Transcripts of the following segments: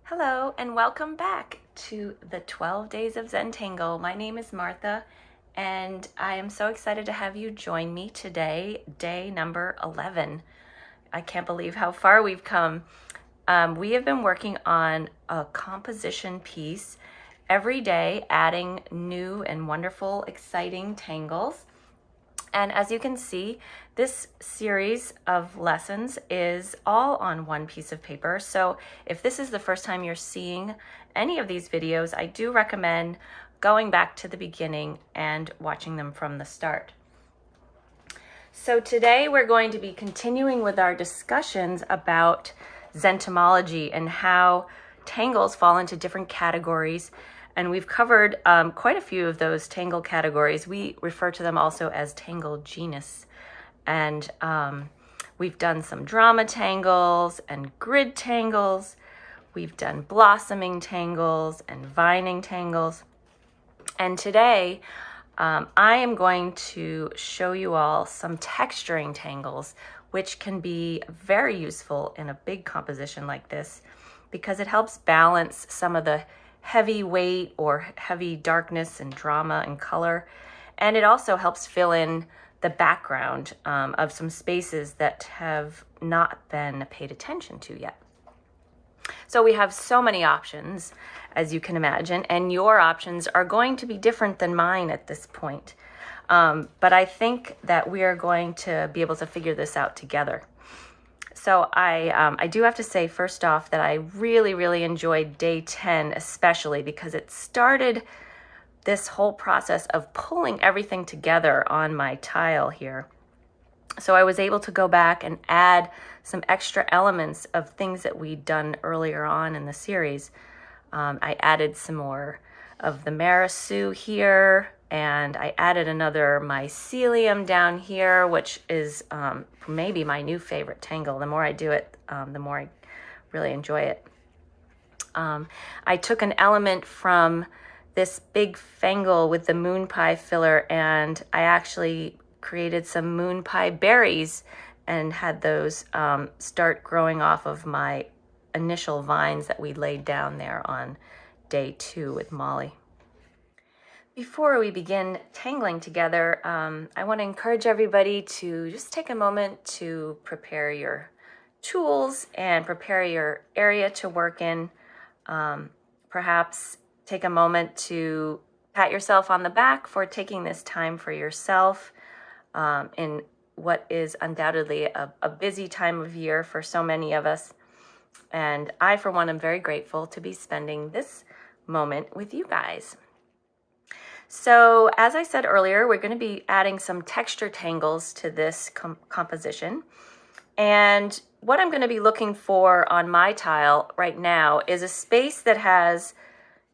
Hello and welcome back to the 12 Days of Zentangle. My name is Martha and I am so excited to have you join me today, day number 11. I can't believe how far we've come. We have been working on a composition piece every day, adding new and wonderful, exciting tangles. And as you can see, this series of lessons is all on one piece of paper. So if this is the first time you're seeing any of these videos, I do recommend going back to the beginning and watching them from the start. So today we're going to be continuing with our discussions about zentomology and how tangles fall into different categories. And we've covered quite a few of those tangle categories. We refer to them also as tangle genus. And we've done some drama tangles and grid tangles. We've done blossoming tangles and vining tangles. And today, I am going to show you all some texturing tangles, which can be very useful in a big composition like this because it helps balance some of the heavy weight or heavy darkness and drama and color. And it also helps fill in the background of some spaces that have not been paid attention to yet. So we have so many options, as you can imagine, and your options are going to be different than mine at this point. But I think that we are going to be able to figure this out together. So I do have to say first off that I really enjoyed day 10, especially because it started this whole process of pulling everything together on my tile here. So I was able to go back and add some extra elements of things that we'd done earlier on in the series. I added some more of the Marisu here, and I added another mycelium down here, which is maybe my new favorite tangle. The more I do it, the more I really enjoy it. I took an element from this big fangle with the moon pie filler, and I actually created some moon pie berries and had those start growing off of my initial vines that we laid down there on day 2 with Molly. Before we begin tangling together, I want to encourage everybody to just take a moment to prepare your tools and prepare your area to work in. Perhaps take a moment to pat yourself on the back for taking this time for yourself in what is undoubtedly a busy time of year for so many of us. And I, for one, am very grateful to be spending this moment with you guys. So as I said earlier, we're going to be adding some texture tangles to this composition. And what I'm going to be looking for on my tile right now is a space that has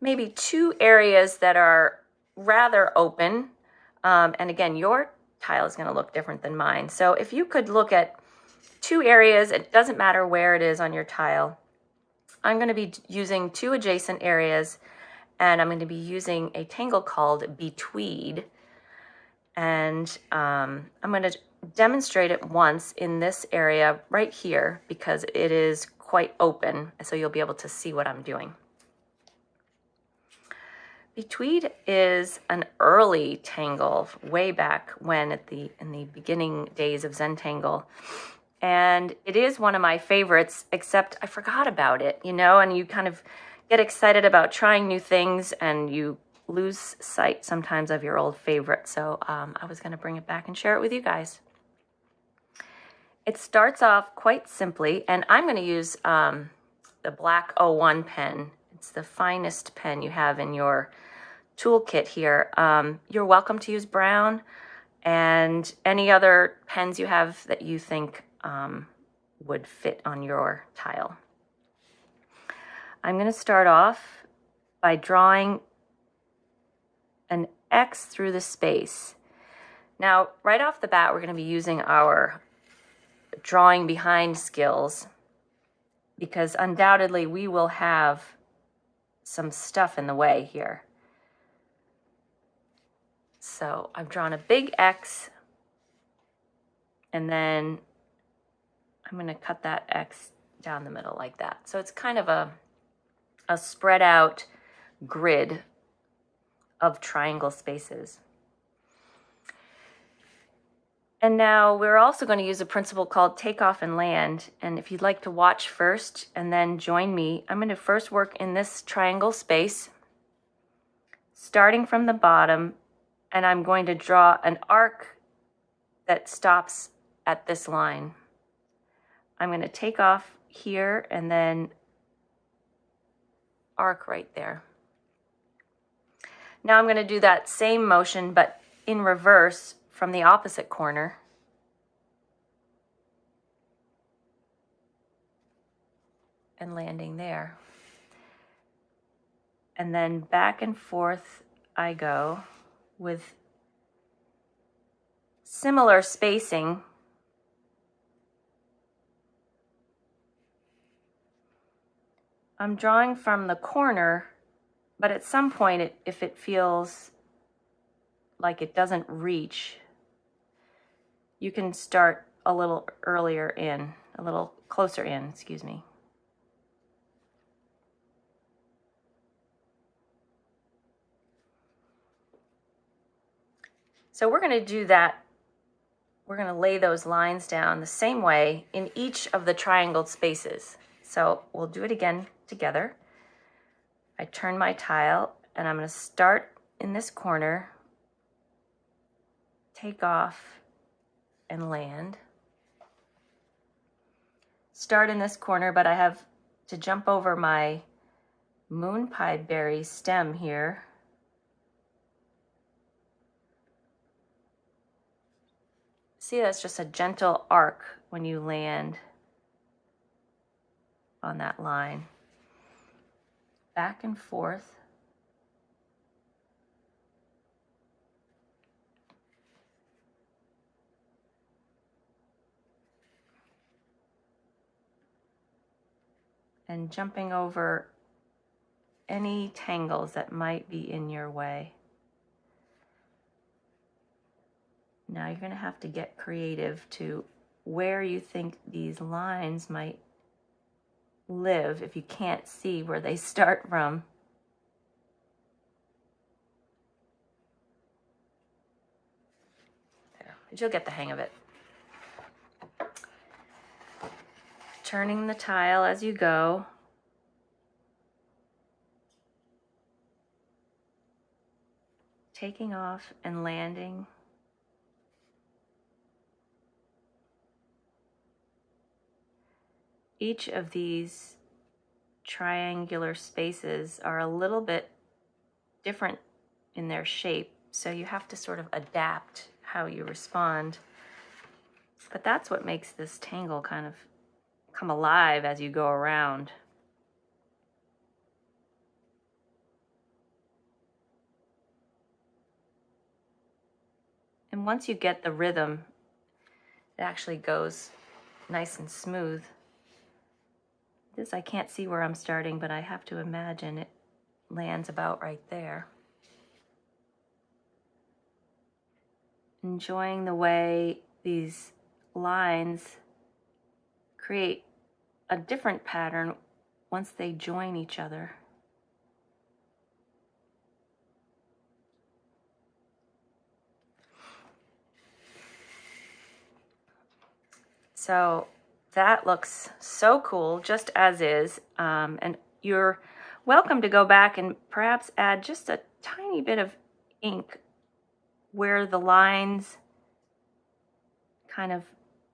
maybe 2 areas that are rather open. And again, your tile is going to look different than mine. So if you could look at 2 areas, it doesn't matter where it is on your tile. I'm going to be using 2 adjacent areas, and I'm going to be using a tangle called Betweed. And I'm going to demonstrate it once in this area right here because it is quite open, so you'll be able to see what I'm doing. Betweed is an early tangle way back when in the beginning days of Zentangle. And it is one of my favorites, except I forgot about it, and you kind of get excited about trying new things and you lose sight sometimes of your old favorite. So I was going to bring it back and share it with you guys. It starts off quite simply, and I'm going to use the black 01 pen. It's the finest pen you have in your toolkit here. You're welcome to use brown and any other pens you have that you think would fit on your tile. I'm going to start off by drawing an X through the space. Now, right off the bat, we're going to be using our drawing behind skills because undoubtedly we will have some stuff in the way here. So I've drawn a big X, and then I'm going to cut that X down the middle like that. So it's kind of a a spread out grid of triangle spaces. And now we're also going to use a principle called takeoff and land. And if you'd like to watch first and then join me, I'm going to first work in this triangle space, starting from the bottom, and I'm going to draw an arc that stops at this line. I'm going to take off here and then arc right there. Now I'm going to do that same motion, but in reverse from the opposite corner. And landing there. And then back and forth I go with similar spacing. I'm drawing from the corner, but at some point, if it feels like it doesn't reach, you can start a little earlier in, a little closer in, excuse me. So we're going to do that. We're going to lay those lines down the same way in each of the triangled spaces. So we'll do it again together. I turn my tile and I'm going to start in this corner, take off and land. Start in this corner, but I have to jump over my moon pie berry stem here. See, that's just a gentle arc when you land on that line. Back and forth. And jumping over any tangles that might be in your way. Now you're going to have to get creative to where you think these lines might live if you can't see where they start from. There, but you'll get the hang of it. Turning the tile as you go. Taking off and landing. Each of these triangular spaces are a little bit different in their shape, so you have to sort of adapt how you respond. But that's what makes this tangle kind of come alive as you go around. And once you get the rhythm, it actually goes nice and smooth. This, I can't see where I'm starting, but I have to imagine it lands about right there. Enjoying the way these lines create a different pattern once they join each other. So that looks so cool, just as is. And you're welcome to go back and perhaps add just a tiny bit of ink where the lines kind of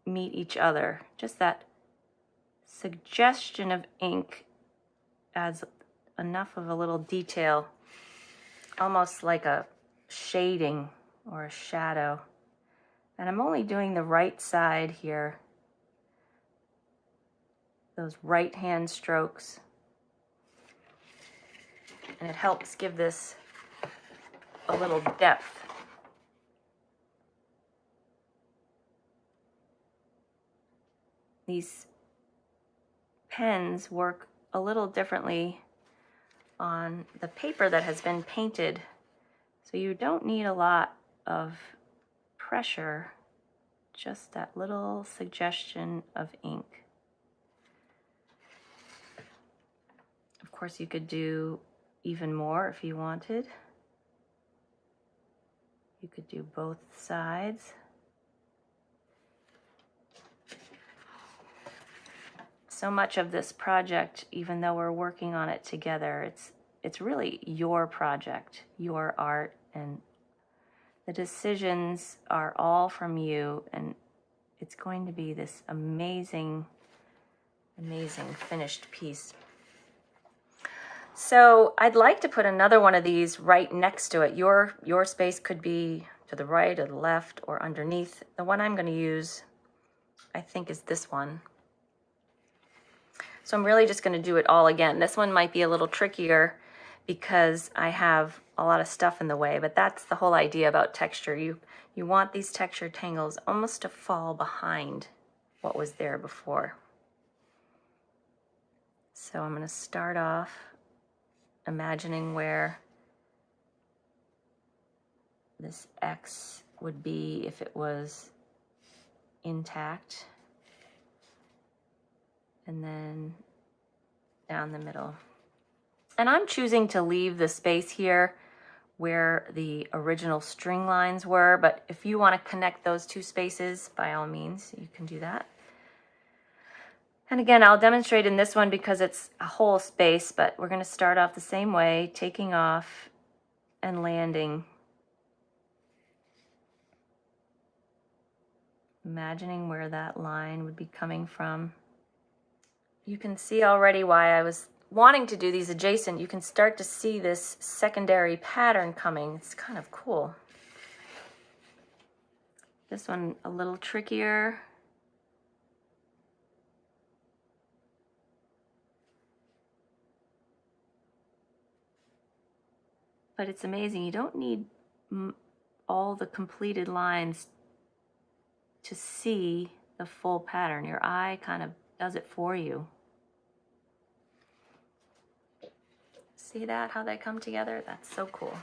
meet each other. Just that suggestion of ink adds enough of a little detail, almost like a shading or a shadow. And I'm only doing the right side here. Those right hand strokes, and it helps give this a little depth. These pens work a little differently on the paper that has been painted, so you don't need a lot of pressure, just that little suggestion of ink. Of course, you could do even more if you wanted. You could do both sides. So much of this project, even though we're working on it together, it's really your project, your art, and the decisions are all from you, and it's going to be this amazing, amazing finished piece. So I'd like to put another one of these right next to it. Your space could be to the right or the left or underneath. The one I'm going to use, I think, is this one. So I'm really just going to do it all again. This one might be a little trickier because I have a lot of stuff in the way, but that's the whole idea about texture. You want these texture tangles almost to fall behind what was there before. So I'm going to start off imagining where this X would be if it was intact, and then down the middle. And I'm choosing to leave the space here where the original string lines were, but if you want to connect those two spaces, by all means, you can do that. And again, I'll demonstrate in this one because it's a whole space, but we're going to start off the same way, taking off and landing. Imagining where that line would be coming from. You can see already why I was wanting to do these adjacent. You can start to see this secondary pattern coming. It's kind of cool. This one a little trickier. But it's amazing. You don't need all the completed lines to see the full pattern. Your eye kind of does it for you. See that, how they come together? That's so cool.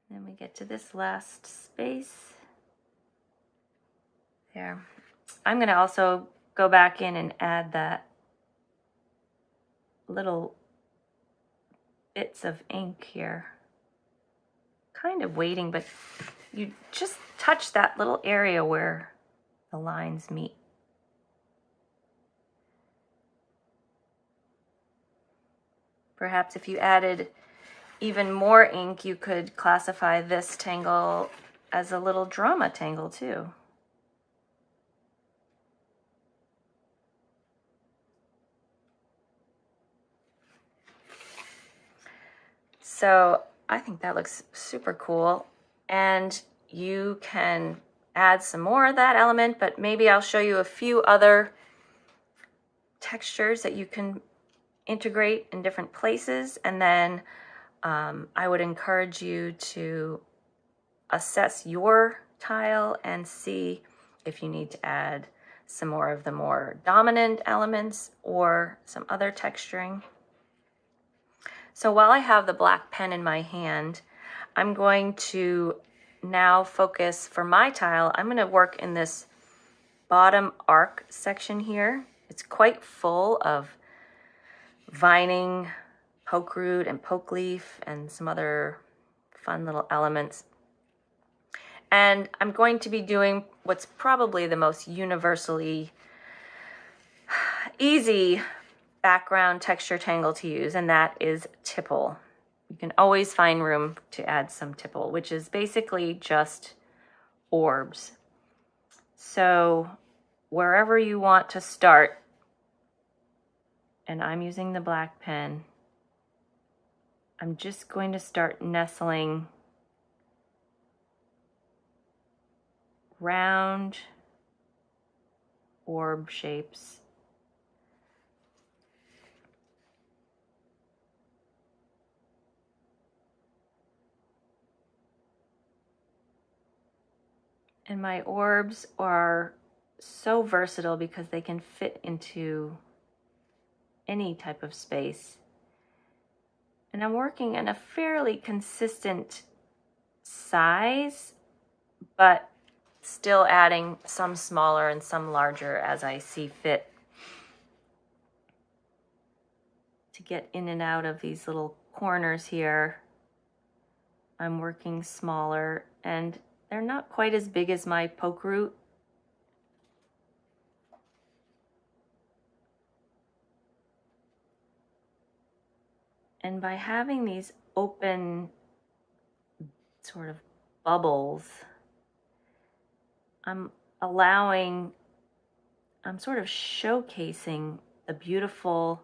And then we get to this last space. There. I'm going to also go back in and add that little bits of ink here. Kind of waiting, but you just touch that little area where the lines meet. Perhaps if you added even more ink, you could classify this tangle as a little drama tangle too. So I think that looks super cool, and you can add some more of that element, but maybe I'll show you a few other textures that you can integrate in different places, and then I would encourage you to assess your tile and see if you need to add some more of the more dominant elements or some other texturing. So while I have the black pen in my hand, I'm going to now focus for my tile. I'm going to work in this bottom arc section here. It's quite full of vining, poke root and poke leaf and some other fun little elements. And I'm going to be doing what's probably the most universally easy background texture tangle to use, and that is tipple. You can always find room to add some tipple, which is basically just orbs. So wherever you want to start, and I'm using the black pen, I'm just going to start nestling round orb shapes. And my orbs are so versatile because they can fit into any type of space. And I'm working in a fairly consistent size, but still adding some smaller and some larger as I see fit. to get in and out of these little corners here, I'm working smaller, and they're not quite as big as my poke root. And by having these open sort of bubbles, I'm sort of showcasing the beautiful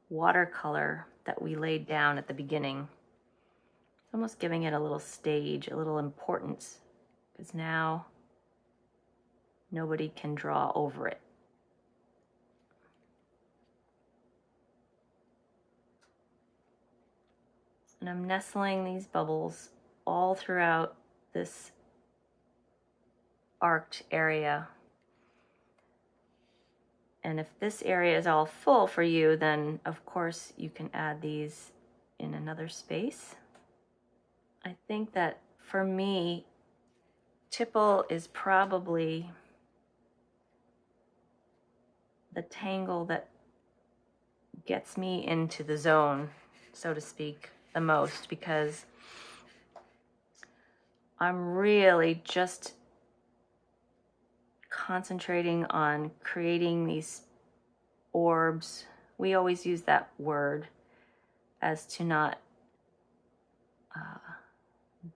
watercolor that we laid down at the beginning. Almost giving it a little stage, a little importance, because now nobody can draw over it. And I'm nestling these bubbles all throughout this arced area. And if this area is all full for you, then of course you can add these in another space. I think that for me, tipple is probably the tangle that gets me into the zone, so to speak, the most, because I'm really just concentrating on creating these orbs. We always use that word as to not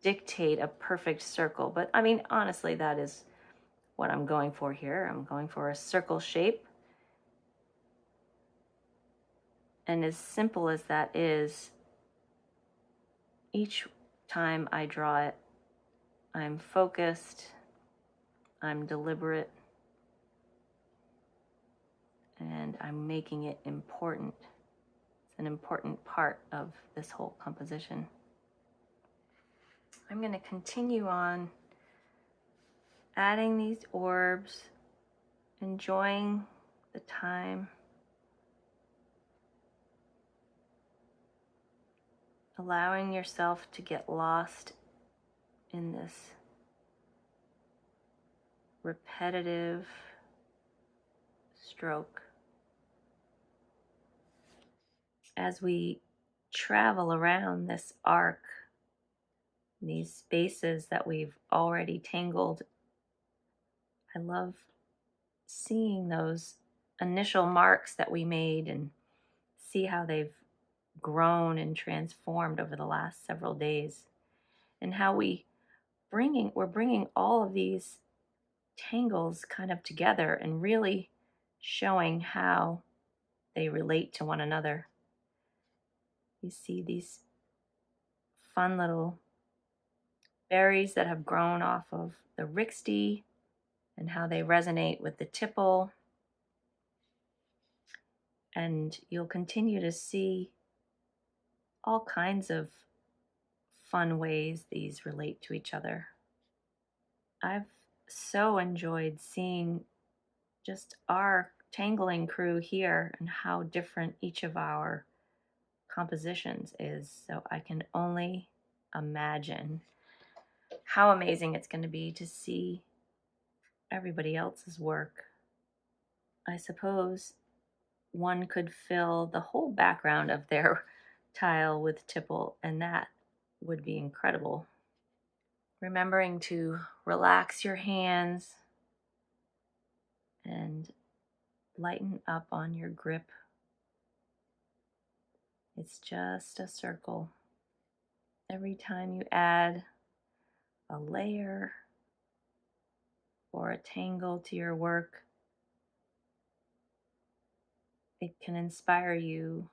dictate a perfect circle, but I mean, honestly, that is what I'm going for here. I'm going for a circle shape. And as simple as that is, each time I draw it, I'm focused, I'm deliberate, and I'm making it important. It's an important part of this whole composition. I'm going to continue on adding these orbs, enjoying the time, allowing yourself to get lost in this repetitive stroke. As we travel around this arc, these spaces that we've already tangled, I love seeing those initial marks that we made and see how they've grown and transformed over the last several days, and how we're bringing all of these tangles kind of together and really showing how they relate to one another. You see these fun little berries that have grown off of the rixty and how they resonate with the tipple. And you'll continue to see all kinds of fun ways these relate to each other. I've so enjoyed seeing just our tangling crew here and how different each of our compositions is. So I can only imagine how amazing it's going to be to see everybody else's work. I suppose one could fill the whole background of their tile with tipple, and that would be incredible. Remembering to relax your hands and lighten up on your grip. It's just a circle. Every time you add a layer or a tangle to your work, it can inspire you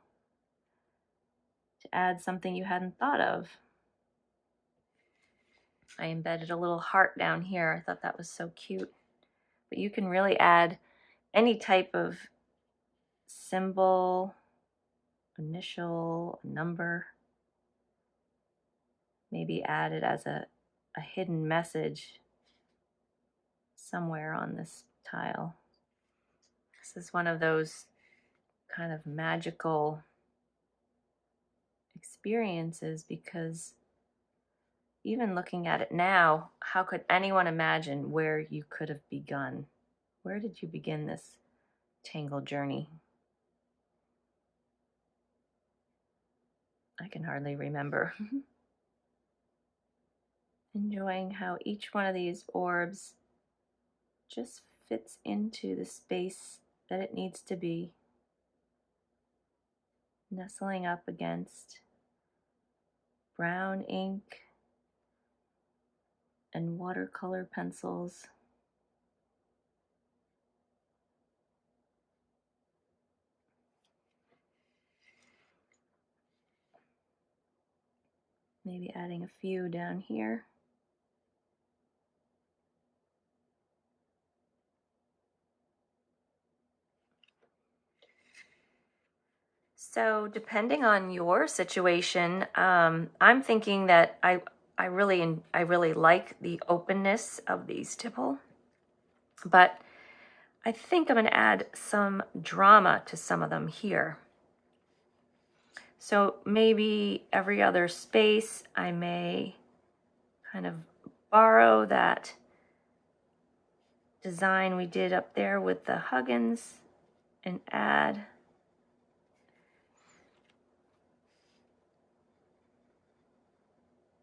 to add something you hadn't thought of. I embedded a little heart down here. I thought that was so cute. But you can really add any type of symbol, initial, number. Maybe add it as a hidden message somewhere on this tile. This is one of those kind of magical experiences, because even looking at it now, how could anyone imagine where you could have begun? Where did you begin this tangle journey? can hardly remember. Enjoying how each one of these orbs just fits into the space that it needs to be, nestling up against brown ink and watercolor pencils. Maybe adding a few down here. So depending on your situation, I'm thinking that I really like the openness of these tipple, but I think I'm going to add some drama to some of them here. So maybe every other space I may kind of borrow that design we did up there with the Huggins and add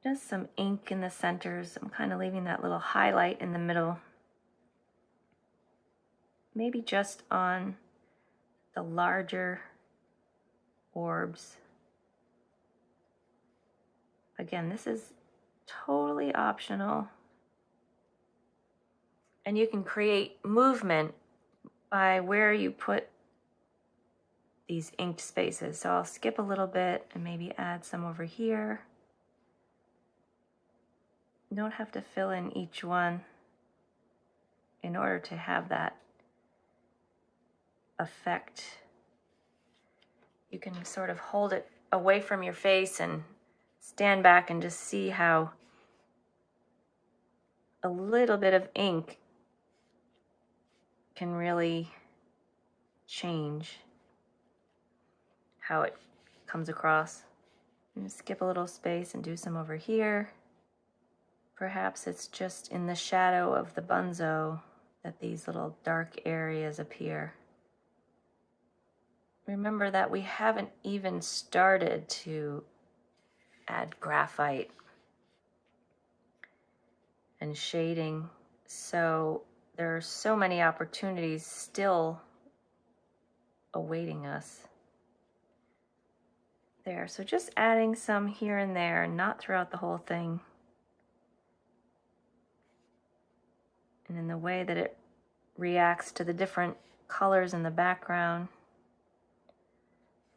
just some ink in the centers. I'm kind of leaving that little highlight in the middle. Maybe just on the larger orbs. Again, this is totally optional. And you can create movement by where you put these inked spaces. So I'll skip a little bit and maybe add some over here. You don't have to fill in each one in order to have that effect. You can sort of hold it away from your face and stand back and just see how a little bit of ink can really change how it comes across. I'm going to skip a little space and do some over here. Perhaps it's just in the shadow of the bunzo that these little dark areas appear. Remember that we haven't even started to add graphite and shading, so there are so many opportunities still awaiting us there. So just adding some here and there, not throughout the whole thing. And in the way that it reacts to the different colors in the background.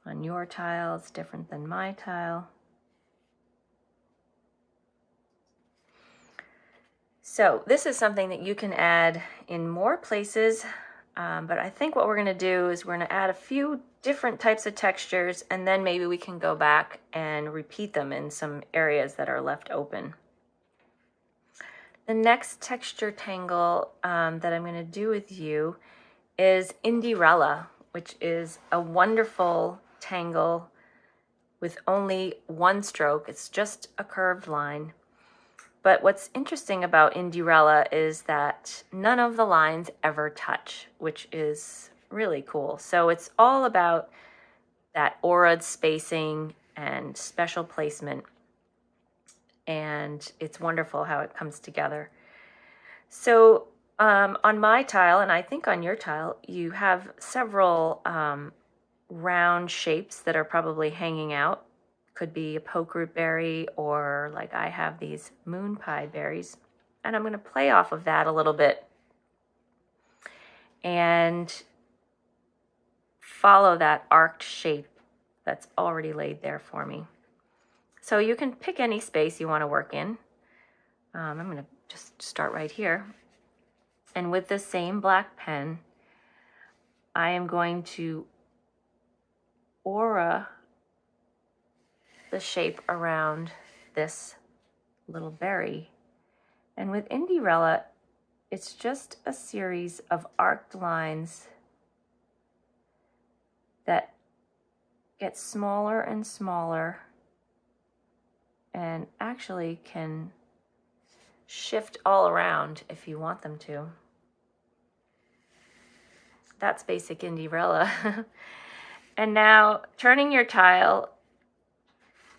On your tile, it's different than my tile. So this is something that you can add in more places, but I think what we're going to do is we're going to add a few different types of textures, and then maybe we can go back and repeat them in some areas that are left open. The next texture tangle that I'm going to do with you is Indirella, which is a wonderful tangle with only one stroke. It's just a curved line. But what's interesting about Indirella is that none of the lines ever touch, which is really cool. So it's all about that auraed spacing and special placement. And it's wonderful how it comes together. So on my tile, and I think on your tile, you have several round shapes that are probably hanging out. Could be a poke root berry, or like I have these moon pie berries. And I'm going to play off of that a little bit and follow that arced shape that's already laid there for me. So you can pick any space you want to work in. I'm going to just start right here. And with the same black pen, I am going to aura the shape around this little berry. And with Indirella, it's just a series of arced lines that get smaller and smaller and actually can shift all around if you want them to. That's basic Indirella. And now turning your tile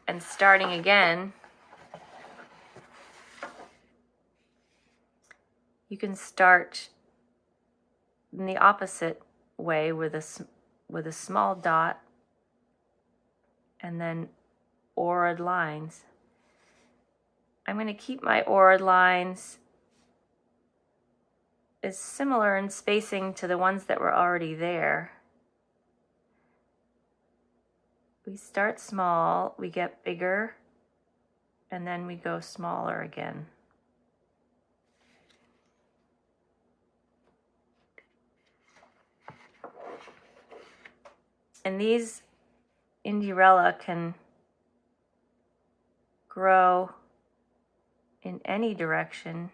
and starting again, you can start in the opposite way with a small dot and then aura'd lines. I'm going to keep my aura'd lines as similar in spacing to the ones that were already there. We start small, we get bigger, and then we go smaller again. And these Indirella can grow in any direction.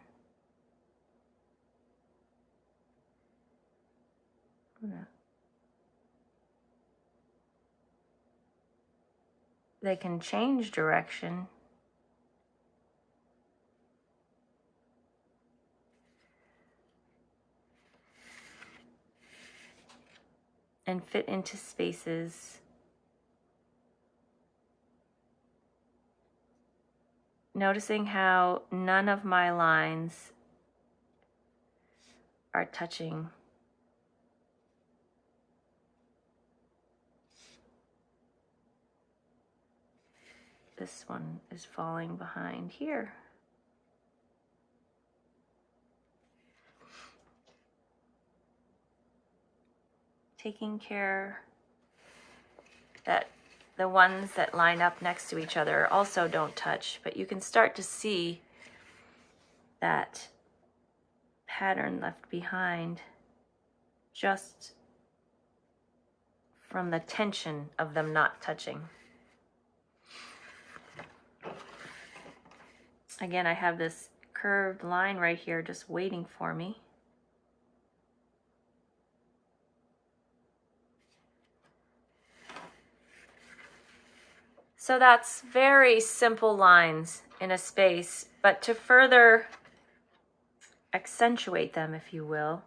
They can change direction. And fit into spaces. Noticing how none of my lines are touching. This one is falling behind here. Taking care that the ones that line up next to each other also don't touch, but you can start to see that pattern left behind just from the tension of them not touching. Again, I have this curved line right here just waiting for me. So that's very simple lines in a space, but to further accentuate them, if you will,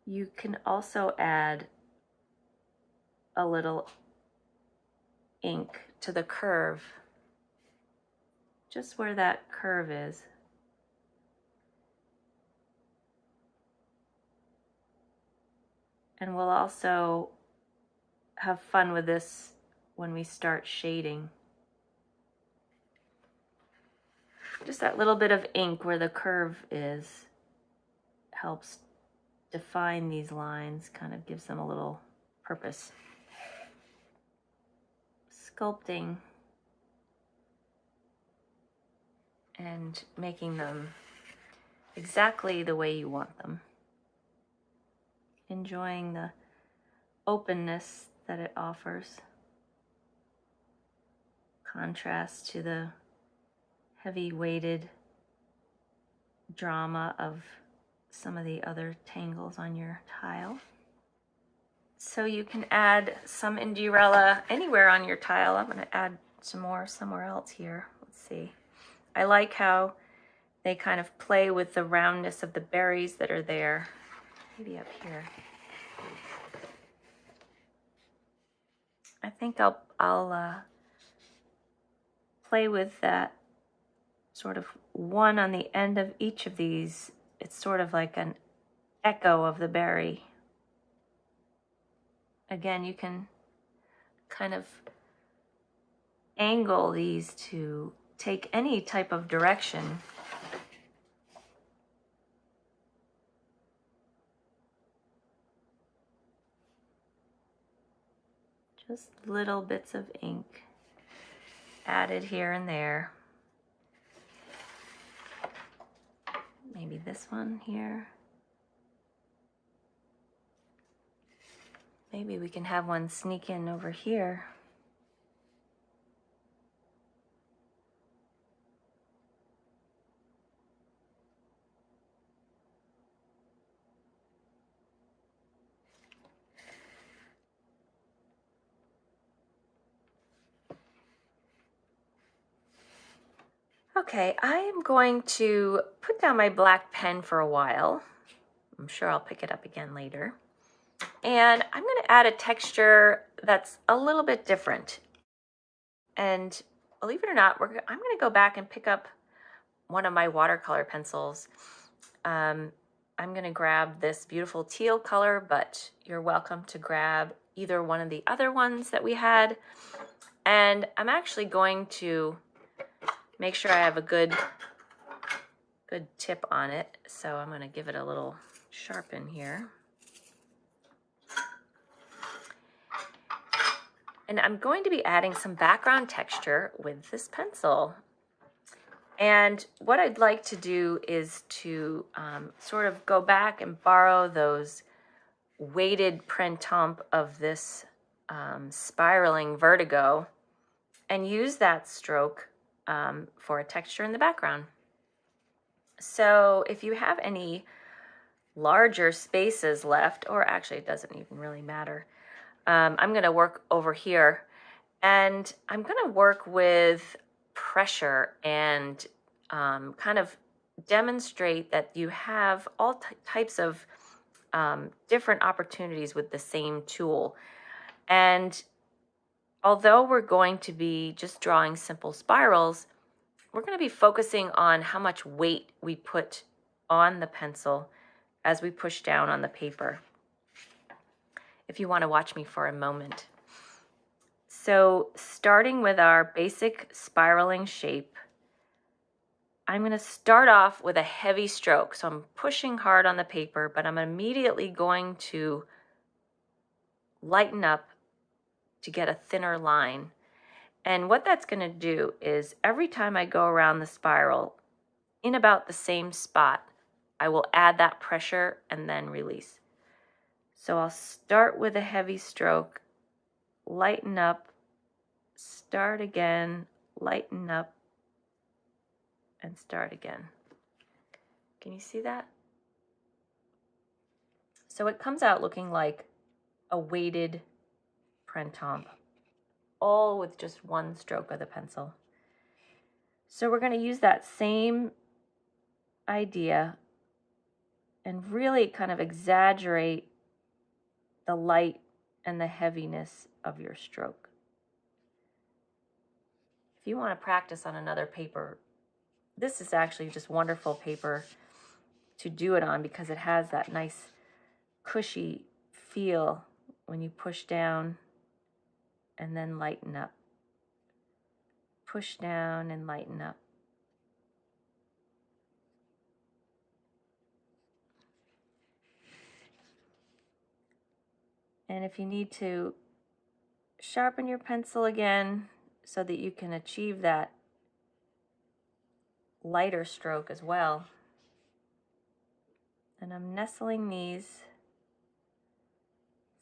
you can also add a little ink to the curve, just where that curve is. And we'll also have fun with this when we start shading. Just that little bit of ink where the curve is helps define these lines, kind of gives them a little purpose. Sculpting and making them exactly the way you want them. Enjoying the openness that it offers. Contrast to the heavy weighted drama of some of the other tangles on your tile. So you can add some Indirella anywhere on your tile. I'm going to add some more somewhere else here. Let's see. I like how they kind of play with the roundness of the berries that are there. Maybe up here. I think I'll play with that sort of one on the end of each of these. It's sort of like an echo of the berry. Again, you can kind of angle these to take any type of direction. Just little bits of ink added here and there. Maybe this one here. Maybe we can have one sneak in over here. Okay, I am going to put down my black pen for a while. I'm sure I'll pick it up again later. And I'm going to add a texture that's a little bit different. And believe it or not, I'm going to go back and pick up one of my watercolor pencils. I'm going to grab this beautiful teal color, but you're welcome to grab either one of the other ones that we had. And I'm actually going to make sure I have a good tip on it. So I'm going to give it a little sharpen here. And I'm going to be adding some background texture with this pencil. And what I'd like to do is to sort of go back and borrow those weighted printemps of this spiraling vertigo and use that stroke for a texture in the background. So if you have any larger spaces left, or actually it doesn't even really matter, I'm going to work over here, and I'm going to work with pressure and kind of demonstrate that you have all types of different opportunities with the same tool. And although we're going to be just drawing simple spirals, we're going to be focusing on how much weight we put on the pencil as we push down on the paper. If you want to watch me for a moment. So starting with our basic spiraling shape, I'm going to start off with a heavy stroke. So I'm pushing hard on the paper, but I'm immediately going to lighten up to get a thinner line. And what that's going to do is every time I go around the spiral, in about the same spot, I will add that pressure and then release. So I'll start with a heavy stroke, lighten up, start again, lighten up, and start again. Can you see that? So it comes out looking like a weighted printemps, all with just one stroke of the pencil. So we're going to use that same idea and really kind of exaggerate the light and the heaviness of your stroke. If you want to practice on another paper, this is actually just wonderful paper to do it on because it has that nice cushy feel when you push down and then lighten up. Push down and lighten up. And if you need to sharpen your pencil again so that you can achieve that lighter stroke as well. And I'm nestling these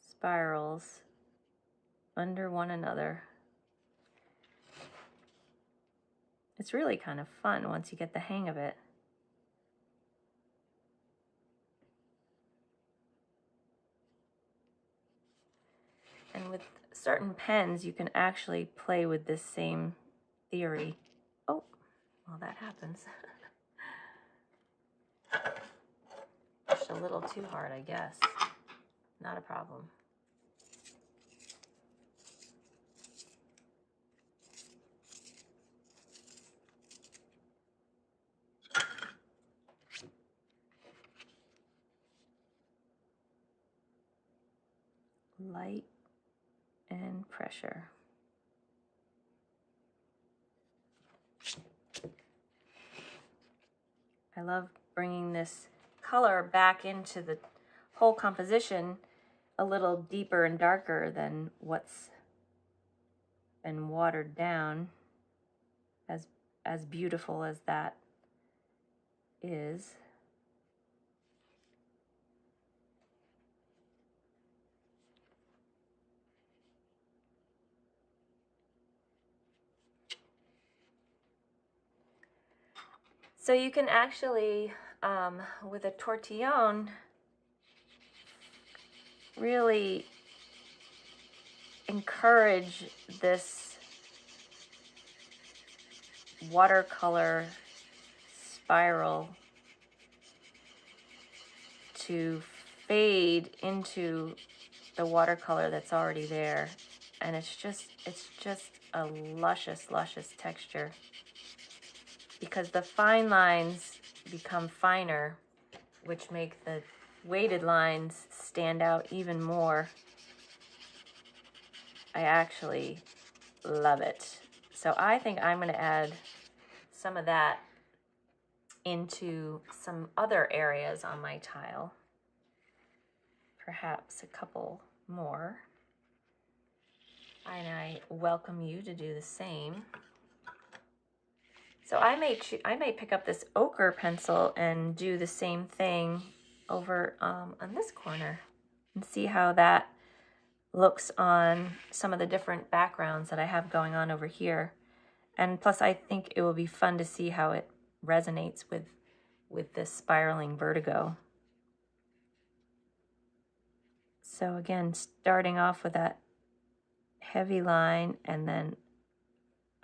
spirals under one another. It's really kind of fun once you get the hang of it. And with certain pens, you can actually play with this same theory. Oh, well, that happens. Pushed a little too hard, I guess. Not a problem. Light and pressure. I love bringing this color back into the whole composition a little deeper and darker than what's been watered down, as beautiful as that is. So you can actually, with a tortillon, really encourage this watercolor spiral to fade into the watercolor that's already there. And it's just a luscious texture, because the fine lines become finer, which make the weighted lines stand out even more. I actually love it. So I think I'm going to add some of that into some other areas on my tile. Perhaps a couple more. And I welcome you to do the same. So I may pick up this ochre pencil and do the same thing over on this corner and see how that looks on some of the different backgrounds that I have going on over here. And plus, I think it will be fun to see how it resonates with this spiraling vertigo. So again, starting off with that heavy line and then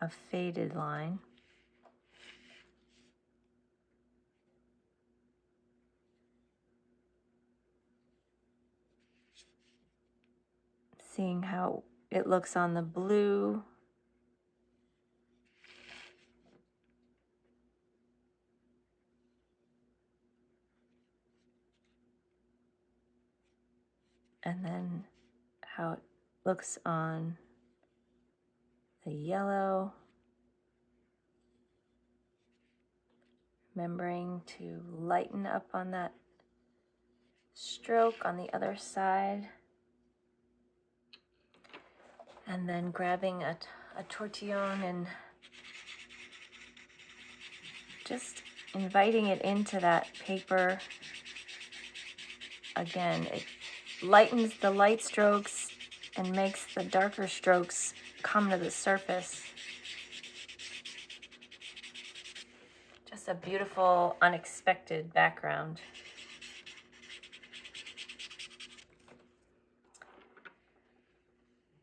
a faded line. Seeing how it looks on the blue. And then how it looks on the yellow. Remembering to lighten up on that stroke on the other side. And then grabbing a tortillon and just inviting it into that paper. Again, it lightens the light strokes and makes the darker strokes come to the surface. Just a beautiful, unexpected background.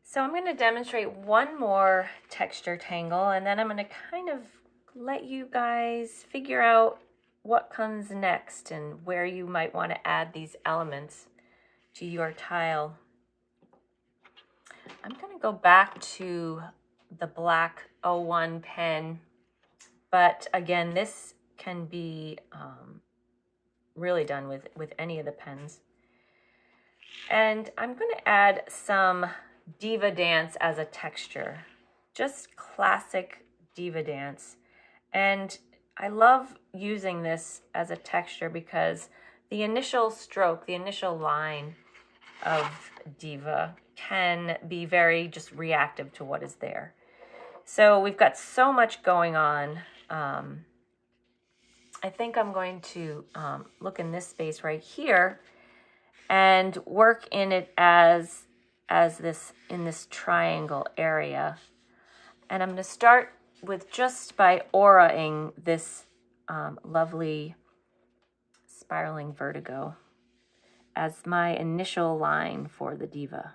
So I'm going to demonstrate one more texture tangle, and then I'm going to kind of let you guys figure out what comes next and where you might want to add these elements to your tile. I'm going to go back to the black 01 pen, but again, this can be really done with any of the pens. And I'm going to add some Diva Dance as a texture, just classic Diva Dance. And I love using this as a texture because the initial stroke, the initial line of Diva can be very just reactive to what is there. So we've got so much going on. I think I'm going to look in this space right here and work in it as this in this triangle area. And I'm going to start with just by auraing this lovely spiraling vertigo as my initial line for the diva.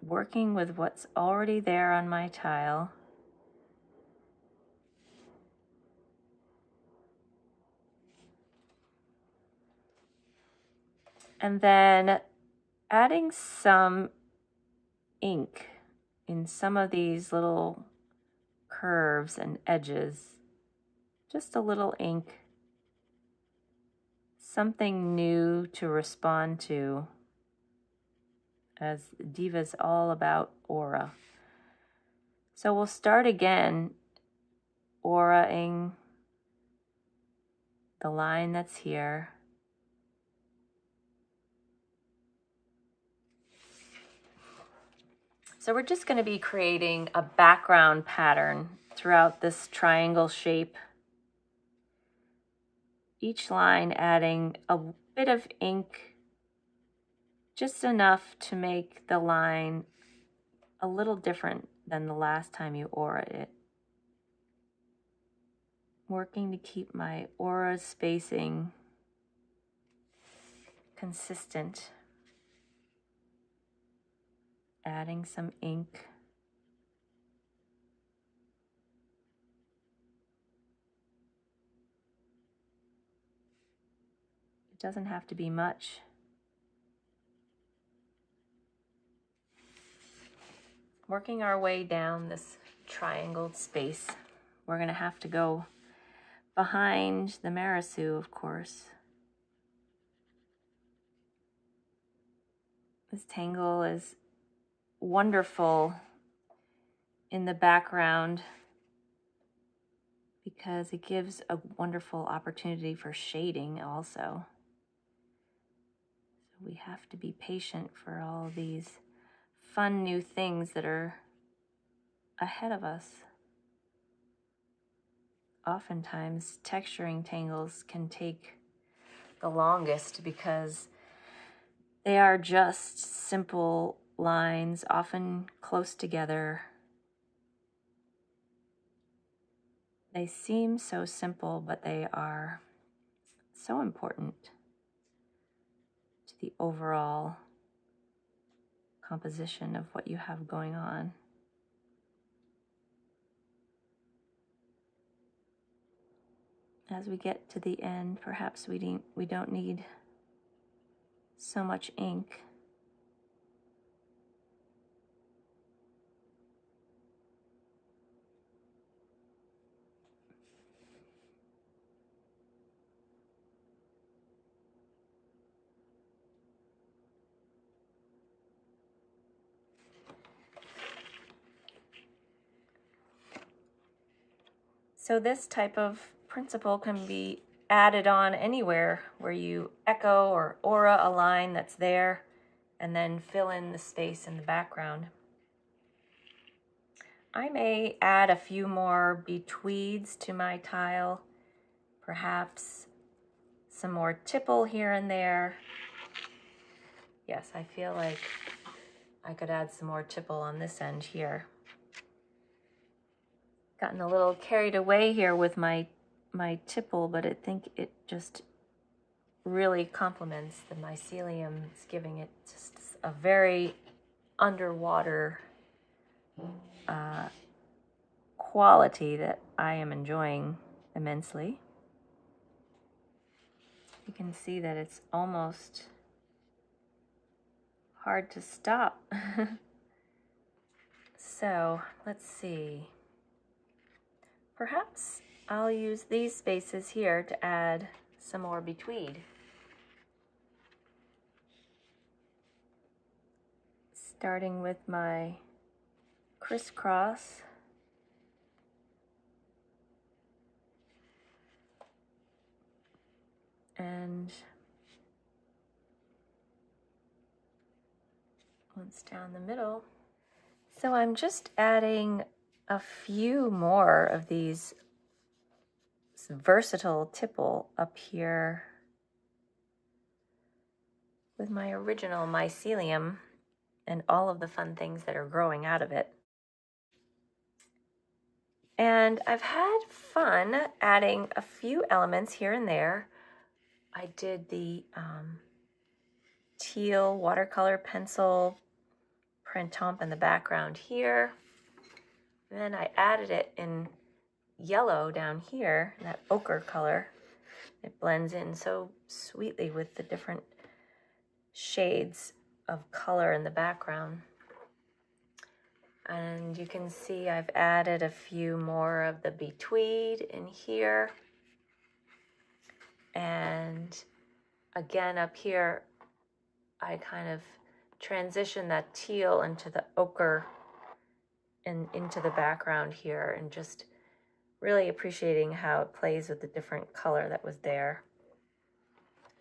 Working with what's already there on my tile. And then adding some ink in some of these little curves and edges. Just a little ink. Something new to respond to, as Diva's all about aura. So we'll start again auraing the line that's here. So we're just going to be creating a background pattern throughout this triangle shape. Each line adding a bit of ink, just enough to make the line a little different than the last time you auraed it. Working to keep my aura spacing consistent. Adding some ink. doesn't have to be much. Working our way down this triangled space, we're going to have to go behind the Marisu, of course. This tangle is wonderful in the background because it gives a wonderful opportunity for shading also. So we have to be patient for all these fun new things that are ahead of us. Oftentimes, texturing tangles can take the longest because they are just simple lines, often close together. They seem so simple, but they are so important to the overall composition of what you have going on. As we get to the end, perhaps we don't need so much ink. So this type of principle can be added on anywhere where you echo or aura a line that's there and then fill in the space in the background. I may add a few more betweeds to my tile, perhaps some more tipple here and there. Yes, I feel like I could add some more tipple on this end here. Gotten a little carried away here with my tipple, but I think it just really complements the mycelium. It's giving it just a very underwater quality that I am enjoying immensely. You can see that it's almost hard to stop. So let's see. Perhaps I'll use these spaces here to add some more betweed. Starting with my crisscross. And once down the middle. So I'm just adding a few more of these versatile tipple up here with my original mycelium and all of the fun things that are growing out of it. And I've had fun adding a few elements here and there. I did the teal watercolor pencil printemps in the background here. And then I added it in yellow down here, that ochre color. It blends in so sweetly with the different shades of color in the background. And you can see I've added a few more of the betweed in here. And again up here, I kind of transition that teal into the ochre and into the background here, and just really appreciating how it plays with the different color that was there.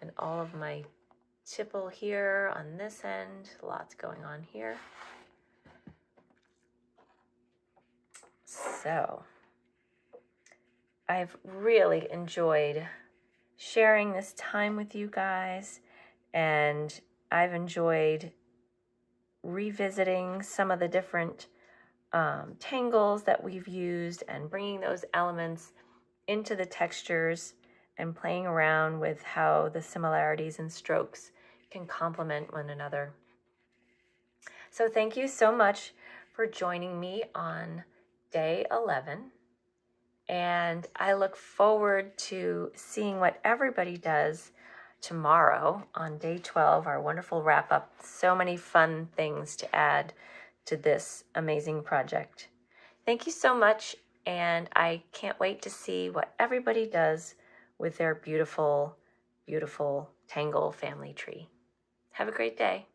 And all of my tipple here on this end, lots going on here. So I've really enjoyed sharing this time with you guys, and I've enjoyed revisiting some of the different tangles that we've used and bringing those elements into the textures and playing around with how the similarities and strokes can complement one another. So thank you so much for joining me on day 11. And I look forward to seeing what everybody does tomorrow on day 12, our wonderful wrap-up. So many fun things to add to this amazing project. Thank you so much, and I can't wait to see what everybody does with their beautiful, beautiful Tangle family tree. Have a great day.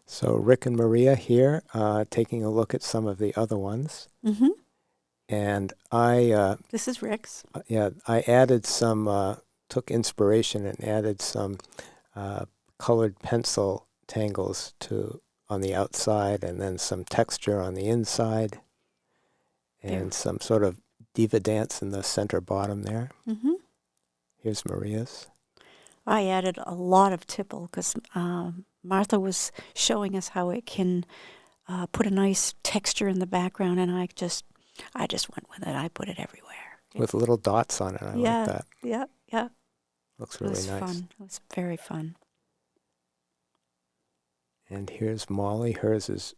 So Rick and Maria here, taking a look at some of the other ones. Mm-hmm. And This is Rick's. I added some, took inspiration and added some colored pencil tangles on the outside, and then some texture on the inside, and some sort of diva dance in the center bottom there. Mm-hmm. Here's Maria's. I added a lot of tipple because Martha was showing us how it can put a nice texture in the background, and I just went with it. I put it everywhere. With little dots on it. I like that. Yeah. Looks really nice. It was fun. It was very fun. And here's Molly. Hers is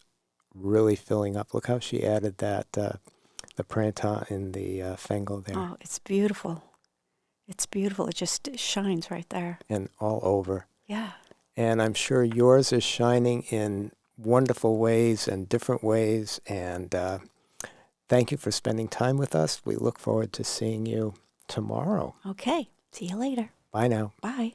really filling up. Look how she added that, the printemps in the Zentangle there. Oh, it's beautiful. It's beautiful. It just shines right there. And all over. Yeah. And I'm sure yours is shining in wonderful ways and different ways. And thank you for spending time with us. We look forward to seeing you tomorrow. Okay. See you later. Bye now. Bye.